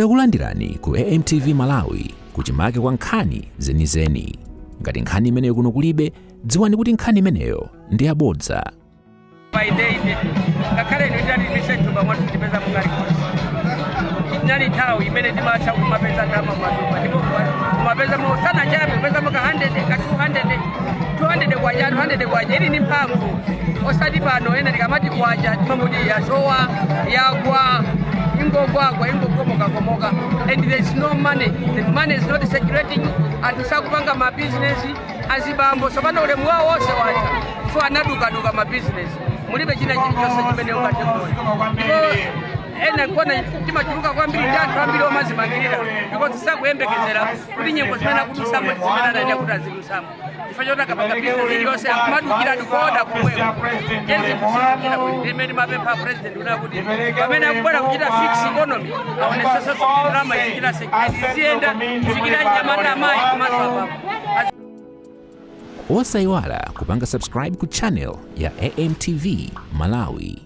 Takulandirani ku AMTV Malawi kuchimake kwa nkhani zenizeni. Ngati nkhani imeneyo kuno kulibe, dziwani kuti nkhani imeneyo ndi yabodza. Ngakhale nditani misecho pamodzi tipeza mukali nali nthawi imene timatha kumapeza ndalama mmatumba ndipo kumapeza mosana chabe kupeza muka 100 ka 200 kwaja 200 kwaja ili ni mphamvu osati pano ena tikamati kwaja timamuti yasowa yagwa ingokomoka and there is no money. The money is not circulating and sakupanga ma business azibambo sopano ule mwa wose wacha so anaduka ma business mulibe china chilichonse chimene ungatengole ena kona timachuluka kwambiri ndanthu ambiri omazimangirira because sakuyembekezera kuti nyengo zimene akudusambo zimene anaenda kuti azidusambo chifukwa choti akapanga business iliyonse akumadukira ndikuoda kumweyo yense kusikira imene mapempha president unakuti pamene akubwera kuchita fix economy aonesesa drama izichita ziyenda zikira nyamata amayi kumasababa. Osayiwala kupanga subscribe ku channel ya AMTV Malawi.